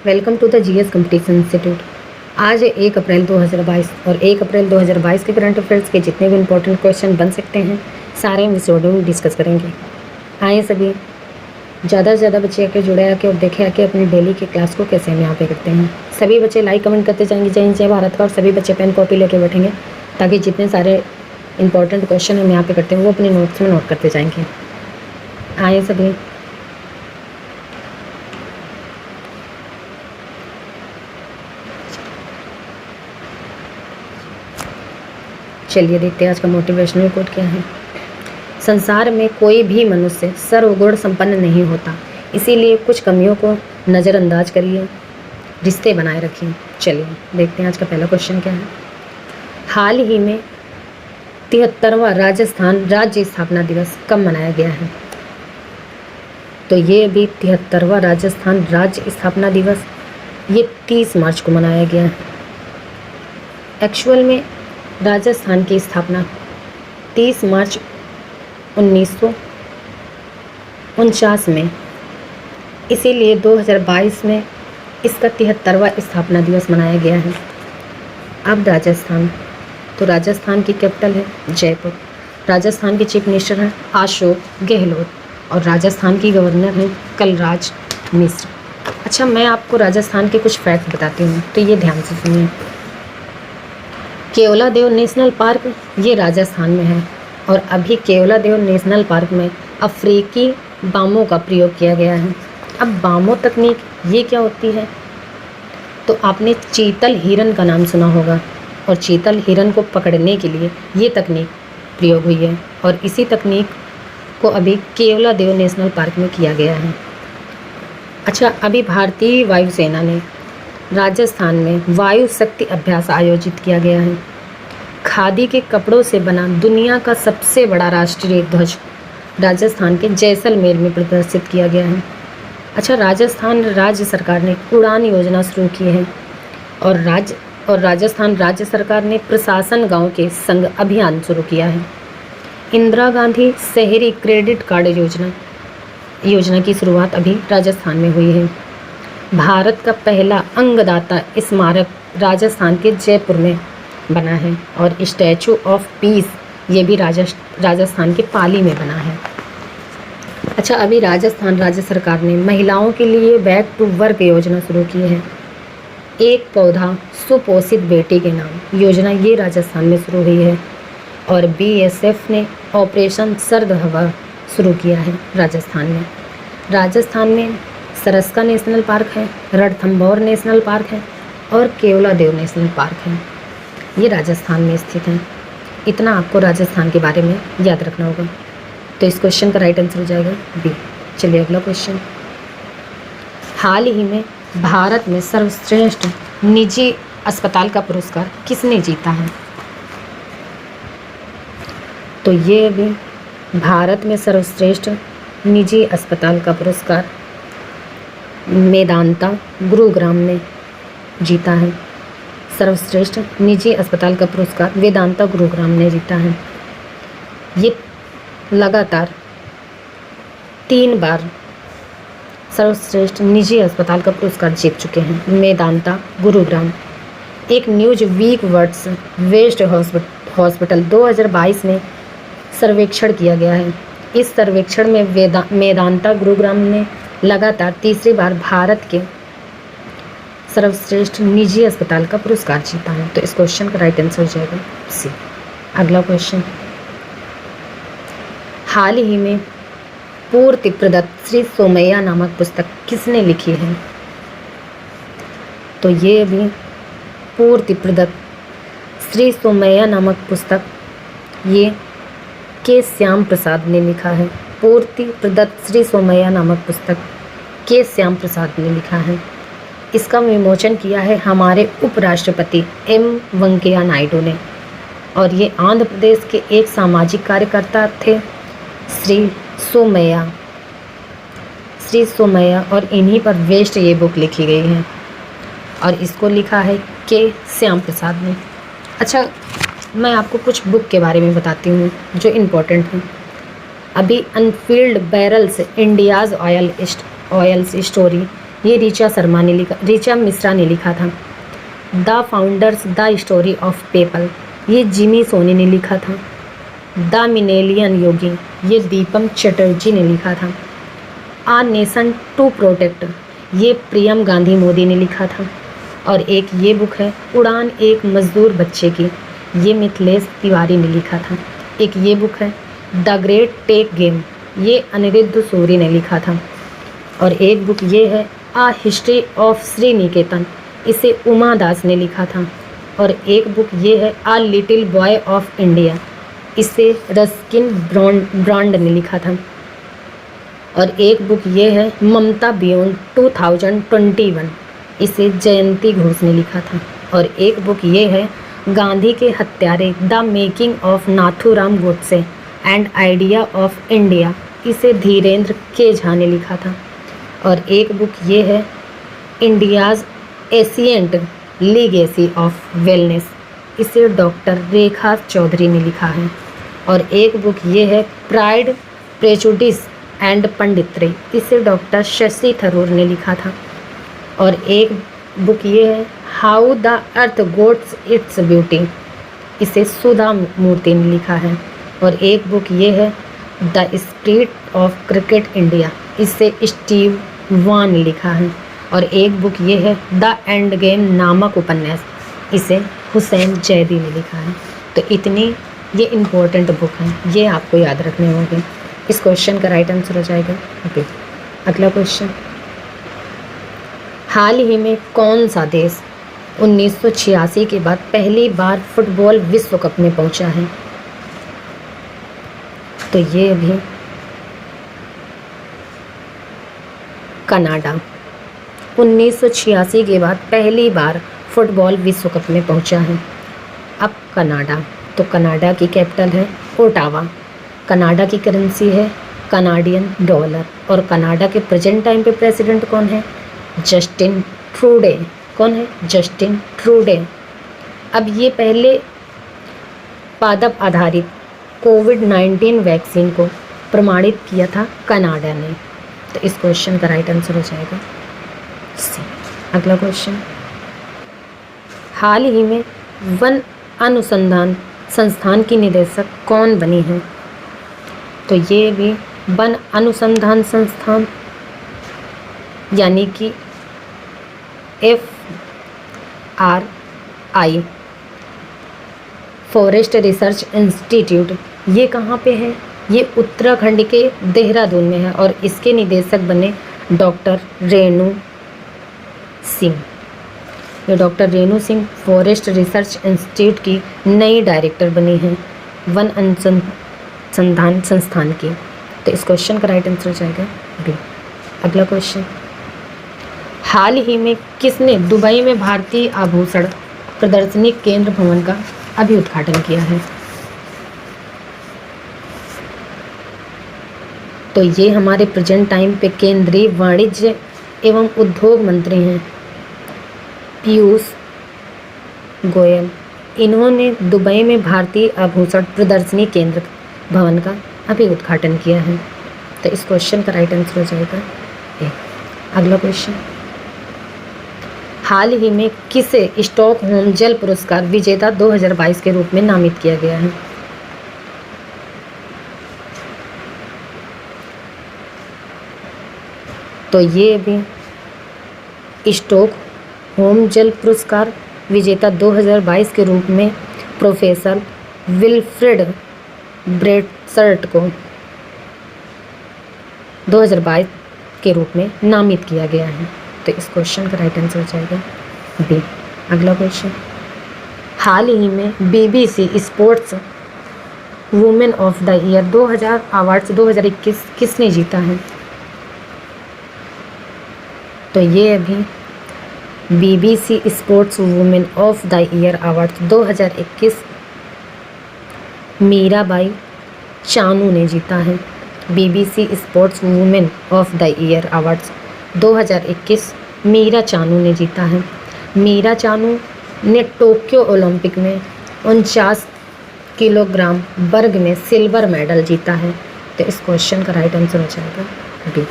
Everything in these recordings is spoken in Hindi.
Welcome to the G S competition institute. आज है 1 अप्रैल 2022 और 1 अप्रैल 2022 के करंट अफेयर्स के जितने भी इंपॉर्टेंट क्वेश्चन बन सकते हैं सारे हम इस वीडियो में डिस्कस करेंगे। आइए सभी ज़्यादा से ज़्यादा बच्चे आके जुड़े आके और देखे आके अपनी डेली की क्लास को कैसे हम यहाँ पे करते हैं। सभी बच्चे लाइक कमेंट करते जाएंगे जय हिंद जय भारत का, और सभी बच्चे पेन कॉपी लेके बैठेंगे ताकि जितने सारे इंपॉर्टेंट क्वेश्चन हम यहाँ पे करते हैं वो अपने नोट्स में नोट करते जाएंगे। आइए सभी चलिए देखते हैं आज का मोटिवेशनल कोट क्या है। संसार में कोई भी मनुष्य सर्वगुण संपन्न नहीं होता, इसीलिए कुछ कमियों को नज़रअंदाज करिए, रिश्ते बनाए रखिए। चलिए देखते हैं आज का पहला क्वेश्चन क्या है। हाल ही में 73वां राजस्थान राज्य स्थापना दिवस कब मनाया गया है? तो ये भी 73वां राजस्थान राज्य स्थापना दिवस ये 30 मार्च को मनाया गया है। एक्चुअल में राजस्थान की स्थापना 30 मार्च 1949 में, इसीलिए 2022 में इसका 73वां स्थापना दिवस मनाया गया है। अब राजस्थान, तो राजस्थान की कैपिटल है जयपुर। राजस्थान के चीफ मिनिस्टर हैं अशोक गहलोत और राजस्थान की गवर्नर हैं कलराज मिश्र। अच्छा, मैं आपको राजस्थान के कुछ फैक्ट बताती हूँ, तो ये ध्यान से सुनिए। केवलादेव नेशनल पार्क ये राजस्थान में है और अभी केवलादेव नेशनल पार्क में अफ्रीकी बामों का प्रयोग किया गया है। अब बामो तकनीक ये क्या होती है? तो आपने चीतल हिरन का नाम सुना होगा, और चीतल हिरन को पकड़ने के लिए ये तकनीक प्रयोग हुई है और इसी तकनीक को अभी केवलादेव नेशनल पार्क में किया गया है। अच्छा, अभी भारतीय वायुसेना ने राजस्थान में वायु शक्ति अभ्यास आयोजित किया गया है। खादी के कपड़ों से बना दुनिया का सबसे बड़ा राष्ट्रीय ध्वज राजस्थान के जैसलमेर में प्रदर्शित किया गया है। अच्छा, राजस्थान राज्य सरकार ने उड़ान योजना शुरू की है और राजस्थान राज्य सरकार ने प्रशासन गांव के संग अभियान शुरू किया है। इंदिरा गांधी शहरी क्रेडिट कार्ड योजना की शुरुआत अभी राजस्थान में हुई है। भारत का पहला अंगदाता स्मारक राजस्थान के जयपुर में बना है और स्टैचू ऑफ पीस ये भी राजस्थान के पाली में बना है। अच्छा, अभी राजस्थान राज्य सरकार ने महिलाओं के लिए बैक टू वर्क योजना शुरू की है। एक पौधा सुपोषित बेटी के नाम योजना ये राजस्थान में शुरू हुई है और बीएसएफ ने ऑपरेशन सर्द हवा शुरू किया है राजस्थान में। राजस्थान में सरस्का नेशनल पार्क है, रणथंभौर नेशनल पार्क है और केवलादेव नेशनल पार्क है। ये राजस्थान में स्थित है। इतना आपको राजस्थान के बारे में याद रखना होगा। तो इस क्वेश्चन का राइट आंसर हो जाएगा बी। चलिए अगला क्वेश्चन। हाल ही में भारत में सर्वश्रेष्ठ निजी अस्पताल का पुरस्कार किसने जीता है? तो ये भी भारत में सर्वश्रेष्ठ निजी अस्पताल का पुरस्कार मेदांता गुरुग्राम ने जीता है। सर्वश्रेष्ठ निजी अस्पताल का पुरस्कार वेदांता गुरुग्राम ने जीता है। ये लगातार 3 बार सर्वश्रेष्ठ निजी अस्पताल का पुरस्कार जीत चुके हैं मेदांता गुरुग्राम। एक Newsweek world's best hospital 2022 में सर्वेक्षण किया गया है। इस सर्वेक्षण में मेदांता गुरुग्राम ने लगातार तीसरी बार भारत के सर्वश्रेष्ठ निजी अस्पताल का पुरस्कार जीता है। तो इस क्वेश्चन का राइट आंसर हो जाएगा सी। अगला क्वेश्चन। हाल ही में पूर्ति प्रदत्त श्री सोमैया नामक पुस्तक किसने लिखी है? तो ये भी पूर्ति प्रदत्त श्री सोमैया नामक पुस्तक ये के श्याम प्रसाद ने लिखा है। पूर्ति प्रदत्त श्री सोमैया नामक पुस्तक के श्याम प्रसाद ने लिखा है। इसका विमोचन किया है हमारे उपराष्ट्रपति एम वेंकैया नायडू ने और ये आंध्र प्रदेश के एक सामाजिक कार्यकर्ता थे श्री सोमैया और इन्हीं पर वेस्ट ये बुक लिखी गई है और इसको लिखा है के श्याम प्रसाद ने। अच्छा, मैं आपको कुछ बुक के बारे में बताती हूँ जो इम्पोर्टेंट हैं। अभी unfilled barrels India's oils story ये ऋचा मिश्रा ने लिखा था। The founders the story of PayPal, ये जिमी सोनी ने लिखा था। द मिलेनियम योगी, ये दीपम चटर्जी ने लिखा था। आ नेशन टू प्रोटेक्ट, ये प्रियम गांधी मोदी ने लिखा था। और एक ये बुक है उड़ान एक मजदूर बच्चे की, ये मिथिलेश तिवारी ने लिखा था। एक ये बुक है द ग्रेट टेक गेम, ये अनिरुद्ध सूरी ने लिखा था। और एक बुक ये है आ हिस्ट्री ऑफ श्री निकेतन, इसे उमा दास ने लिखा था। और एक बुक ये है आ लिटिल बॉय ऑफ इंडिया, इसे रस्किन ब्रांड ने लिखा था। और एक बुक ये है ममता बियॉन्ड 2021, इसे जयंती घोष ने लिखा था। और एक बुक ये है गांधी के हत्यारे the making of Nathuram Godse and idea of India, इसे धीरेन्द्र के झा ने लिखा था। और एक बुक ये है India's ancient legacy of wellness, इसे डॉक्टर रेखा चौधरी ने लिखा है। और एक बुक ये है प्राइड प्रेजुडिस एंड पंडित्रे, इसे डॉक्टर शशि थरूर ने लिखा था। और एक बुक ये है how the earth goats its beauty, इसे सुधा मूर्ति ने लिखा है। और एक बुक ये है the spirit of cricket India, इसे स्टीव वान ने लिखा है। और एक बुक ये है द एंड गेम नामक उपन्यास, इसे हुसैन जैदी ने लिखा है। तो इतनी ये इम्पोर्टेंट बुक हैं, ये आपको याद रखने होंगे। इस क्वेश्चन का राइट आंसर हो जाएगा ओके। अगला क्वेश्चन, हाल ही में कौन सा देश 1986 के बाद पहली बार फुटबॉल विश्व कप में पहुंचा है? तो ये अभी कनाडा 1986 के बाद पहली बार फुटबॉल विश्व कप में पहुंचा है। अब कनाडा, तो कनाडा की कैपिटल है ओटावा। कनाडा की करेंसी है कनाडियन डॉलर। और कनाडा के प्रेजेंट टाइम पे प्रेसिडेंट कौन है? Justin Trudeau. कौन है? Justin Trudeau. अब ये पहले पादप आधारित कोविड-19 वैक्सीन को प्रमाणित किया था कनाडा ने। तो इस क्वेश्चन का राइट आंसर हो जाएगा सी। अगला क्वेश्चन, हाल ही में वन अनुसंधान संस्थान की निदेशक कौन बनी है? तो ये भी वन अनुसंधान संस्थान यानी कि FRI फॉरेस्ट रिसर्च इंस्टीट्यूट, ये कहाँ पे है? ये उत्तराखंड के देहरादून में है। और इसके निदेशक बने डॉक्टर रेणु सिंह। ये doctor Renu Singh forest research institute की नई डायरेक्टर बनी हैं वन अनुसंधान संस्थान की। तो इस क्वेश्चन का राइट आंसर हो जाएगा बी। अगला क्वेश्चन, हाल ही में किसने दुबई में भारतीय आभूषण प्रदर्शनी केंद्र भवन का अभी उद्घाटन किया है? तो ये हमारे प्रेजेंट टाइम पे केंद्रीय वाणिज्य एवं उद्योग मंत्री हैं पीयूष गोयल। इन्होंने दुबई में भारतीय आभूषण प्रदर्शनी केंद्र भवन का अभी उद्घाटन किया है। तो इस क्वेश्चन का राइट आंसर हो जाएगा ए। अगला क्वेश्चन, हाल ही में किसे स्टॉकहोम जल पुरस्कार विजेता 2022 के रूप में नामित किया गया है? तो ये भी स्टॉकहोम जल पुरस्कार विजेता 2022 के रूप में प्रोफेसर विल्फ्रेड ब्रेटसर्ट को 2022 के रूप में नामित किया गया है। तो इस क्वेश्चन का राइट आंसर हो जाएगा बी। अगला क्वेश्चन, हाल ही में BBC sports women of the year 2000 awards 2021 किसने जीता है? तो ये अभी BBC sports women of the year awards 2021 Mirabai Chanu ने जीता है। BBC sports women of the year awards 2021 Mira Chanu ने जीता है। मीरा चानू ने टोक्यो ओलंपिक में 49 किलोग्राम वर्ग में सिल्वर मेडल जीता है। तो इस क्वेश्चन का राइट आंसर हो जाएगा बी।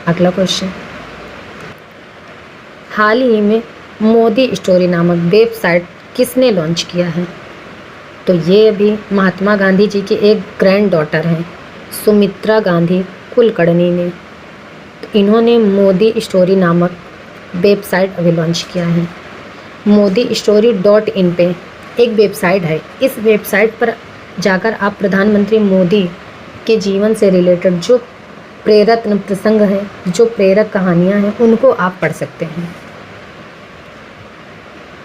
अगला क्वेश्चन, हाल ही में मोदी स्टोरी नामक वेबसाइट किसने लॉन्च किया है? तो ये अभी महात्मा गांधी जी की एक ग्रैंड डॉटर हैं, सुमित्रा गांधी कुलकर्णी ने। तो इन्होंने मोदी स्टोरी नामक वेबसाइट अभी लॉन्च किया है। ModiStory.in पे एक वेबसाइट है। इस वेबसाइट पर जाकर आप प्रधानमंत्री मोदी के जीवन से रिलेटेड जो प्रेरक प्रसंग हैं, जो प्रेरक कहानियाँ हैं, उनको आप पढ़ सकते हैं।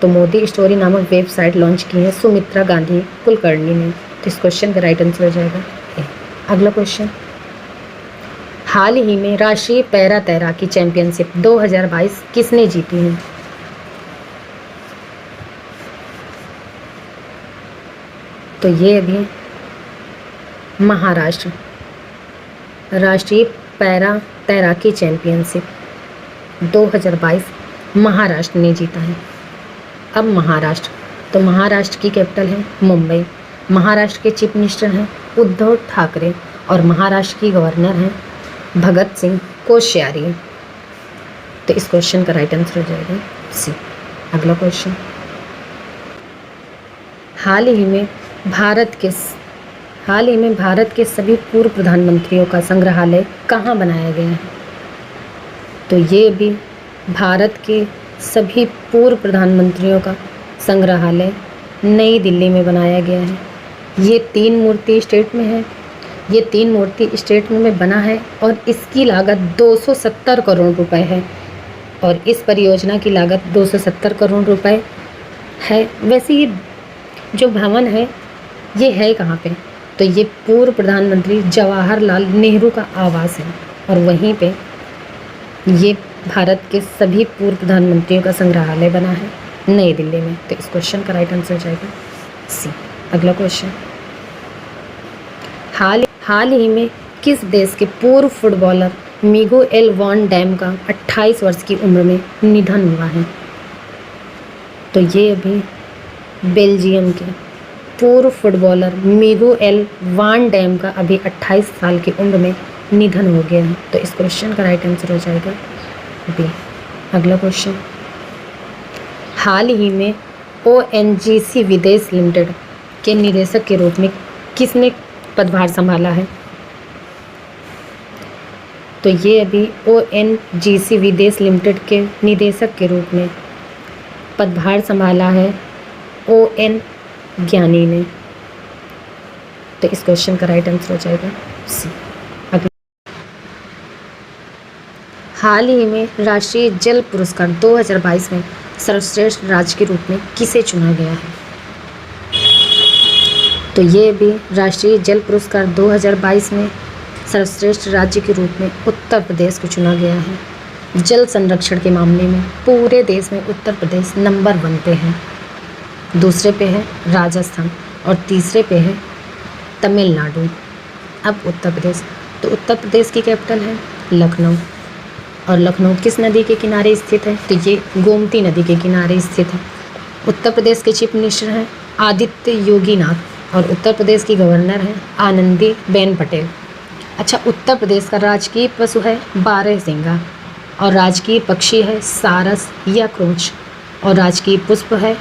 तो मोदी स्टोरी नामक वेबसाइट लॉन्च की है सुमित्रा गांधी कुलकर्णी ने। तो इस क्वेश्चन का राइट आंसर हो जाएगा ए। अगला क्वेश्चन, हाल ही में राष्ट्रीय पैरा तैराकी चैंपियनशिप 2022 किसने जीती है? तो ये अभी महाराष्ट्र राष्ट्रीय पैरा तैराकी चैंपियनशिप 2022 महाराष्ट्र ने जीता है। अब महाराष्ट्र, तो महाराष्ट्र की कैपिटल है मुंबई। महाराष्ट्र के चीफ मिनिस्टर हैं उद्धव ठाकरे और महाराष्ट्र की गवर्नर हैं भगत सिंह कोश्यारी। तो इस क्वेश्चन का राइट आंसर हो जाएगा सी। अगला क्वेश्चन, हाल ही में भारत के सभी पूर्व प्रधानमंत्रियों का संग्रहालय कहाँ बनाया गया है? तो ये भी भारत के सभी पूर्व प्रधानमंत्रियों का संग्रहालय नई दिल्ली में बनाया गया है। ये 3 मूर्ति स्टेट में है। ये 3 मूर्ति स्टेट में बना है और इसकी लागत 270 करोड़ रुपए है। और इस परियोजना की लागत 270 करोड़ रुपए है। वैसे ये जो भवन है ये है कहाँ पे? तो ये पूर्व प्रधानमंत्री जवाहरलाल नेहरू का आवास है और वहीं पे ये भारत के सभी पूर्व प्रधानमंत्रियों का संग्रहालय बना है नई दिल्ली में। तो इस क्वेश्चन का राइट आंसर हो जाएगा सी। अगला क्वेश्चन, हाल ही में किस देश के पूर्व फुटबॉलर मिगुएल वॉन डैम का 28 वर्ष की उम्र में निधन हुआ है? तो ये अभी बेल्जियम के पूर्व फुटबॉलर मिगुएल वान डैम का अभी 28 साल की उम्र में निधन हो गया है। तो इस क्वेश्चन का राइट आंसर हो जाएगा बी। अगला क्वेश्चन, हाल ही में ONGC विदेश लिमिटेड के निदेशक के रूप में किसने पदभार संभाला है? तो ये अभी ONGC विदेश लिमिटेड के निदेशक के रूप में पदभार संभाला है ON ज्ञानी ने। तो इस क्वेश्चन का राइट आंसर हो जाएगा सी। हाल ही में राष्ट्रीय जल पुरस्कार 2022 में सर्वश्रेष्ठ राज्य के रूप में किसे चुना गया है? तो ये भी राष्ट्रीय जल पुरस्कार 2022 में सर्वश्रेष्ठ राज्य के रूप में उत्तर प्रदेश को चुना गया है। जल संरक्षण के मामले में पूरे देश में उत्तर प्रदेश नंबर 1 पे है, दूसरे पे है राजस्थान और तीसरे पे है तमिलनाडु। अब उत्तर प्रदेश, तो उत्तर प्रदेश की कैपिटल है लखनऊ और लखनऊ किस नदी के किनारे स्थित है? तो ये गोमती नदी के किनारे स्थित है। उत्तर प्रदेश के चीफ मिनिस्टर हैं आदित्य योगी नाथ और उत्तर प्रदेश की गवर्नर हैं आनंदी बेन पटेल। अच्छा, उत्तर प्रदेश का राजकीय पशु है बारहसिंगा और राजकीय पक्षी है सारस या क्रोच और राजकीय पुष्प है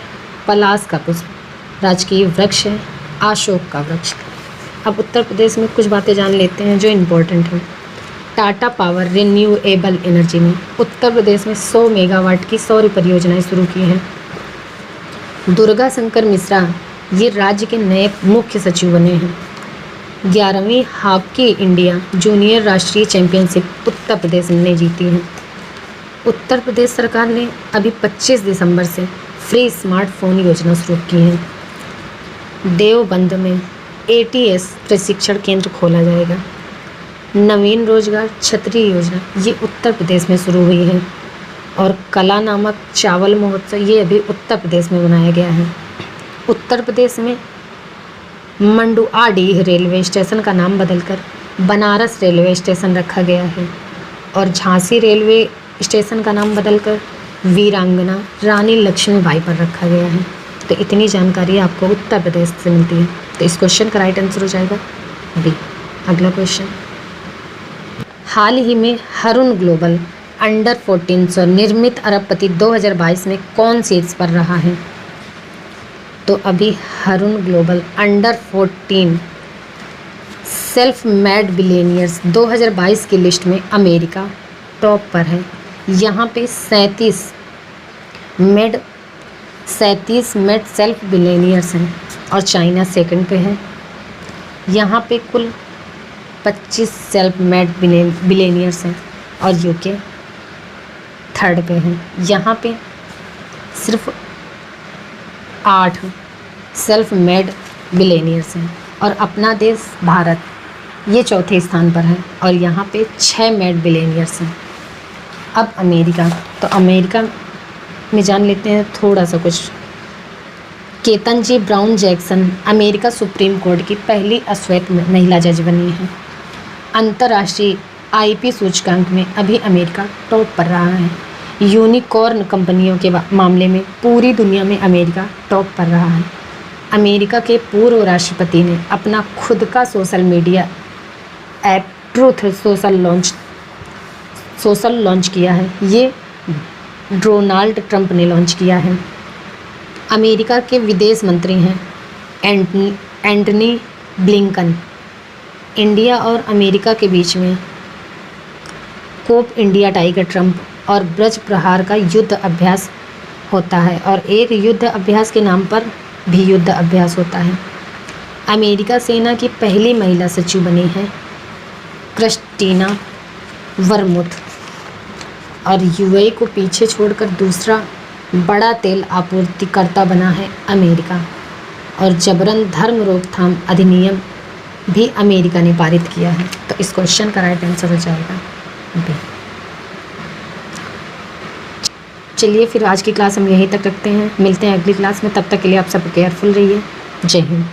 पलाश का पुष्प। राजकीय वृक्ष है अशोक का वृक्ष। अब उत्तर प्रदेश में कुछ बातें जान लेते हैं जो इम्पोर्टेंट हैं। टाटा पावर रिन्यूएबल एनर्जी ने उत्तर प्रदेश में 100 मेगावाट की सौर परियोजनाएं शुरू की हैं। दुर्गा शंकर मिश्रा ये राज्य के नए मुख्य सचिव बने हैं। 11वीं हॉकी इंडिया जूनियर राष्ट्रीय चैंपियनशिप उत्तर प्रदेश ने जीती है। उत्तर प्रदेश सरकार ने अभी 25 दिसंबर से फ्री स्मार्टफोन योजना शुरू की है। देवबंद में ATS प्रशिक्षण केंद्र खोला जाएगा। नवीन रोजगार छतरी योजना ये उत्तर प्रदेश में शुरू हुई है और कला नामक चावल महोत्सव ये अभी उत्तर प्रदेश में बनाया गया है। उत्तर प्रदेश में मंडुआडीह रेलवे स्टेशन का नाम बदलकर बनारस रेलवे स्टेशन रखा गया है और झांसी रेलवे स्टेशन का नाम बदलकर वीरांगना रानी लक्ष्मीबाई पर रखा गया है। तो इतनी जानकारी आपको उत्तर प्रदेश से मिलती है। तो इस क्वेश्चन का राइट आंसर हो जाएगा बी। अगला क्वेश्चन, हाल ही में हरुण ग्लोबल अंडर 1400 निर्मित अरबपति 2022 में कौन शीर्ष पर रहा है? तो अभी Harun global under 14 self made billionaires 2022 की लिस्ट में अमेरिका टॉप पर है। यहाँ पे 37 मेड सेल्फ बिलियनियर्स हैं और चाइना सेकंड पे है। यहाँ पे कुल 25 सेल्फ मेड बिलियनियर्स हैं और यूके थर्ड पे है। यहाँ पे सिर्फ 8 सेल्फ मेड बिलियनियर्स हैं और अपना देश भारत ये चौथे स्थान पर है और यहाँ पे 6 मेड बिलियनियर्स हैं। अब अमेरिका, तो अमेरिका में जान लेते हैं थोड़ा सा कुछ। Ketanji brown Jackson America supreme court की पहली अश्वेत महिला जज बनी है। अंतर्राष्ट्रीय आईपी सूचकांक में अभी अमेरिका टॉप पर रहा है। यूनिकॉर्न कंपनियों के मामले में पूरी दुनिया में अमेरिका टॉप पर रहा है। अमेरिका के पूर्व राष्ट्रपति ने अपना खुद का social media app truth social launch किया है। ये डोनाल्ड ट्रंप ने लॉन्च किया है। अमेरिका के विदेश मंत्री हैं एंटनी ब्लिंकन। इंडिया और अमेरिका के बीच में कोप इंडिया टाइगर ट्रंप और ब्रज प्रहार का युद्ध अभ्यास होता है और एक युद्ध अभ्यास के नाम पर भी युद्ध अभ्यास होता है। अमेरिका सेना की पहली महिला सचिव बनी है क्रिस्टीना वर्मुथ और यूएई को पीछे छोड़कर दूसरा बड़ा तेल आपूर्तिकर्ता बना है अमेरिका। और जबरन धर्म रोकथाम अधिनियम भी अमेरिका ने पारित किया है। तो इस क्वेश्चन का राइट आंसर हो जाएगा बी। चलिए फिर आज की क्लास हम यहीं तक रखते हैं, मिलते हैं अगली क्लास में। तब तक के लिए आप सब केयरफुल रहिए। जय हिंद।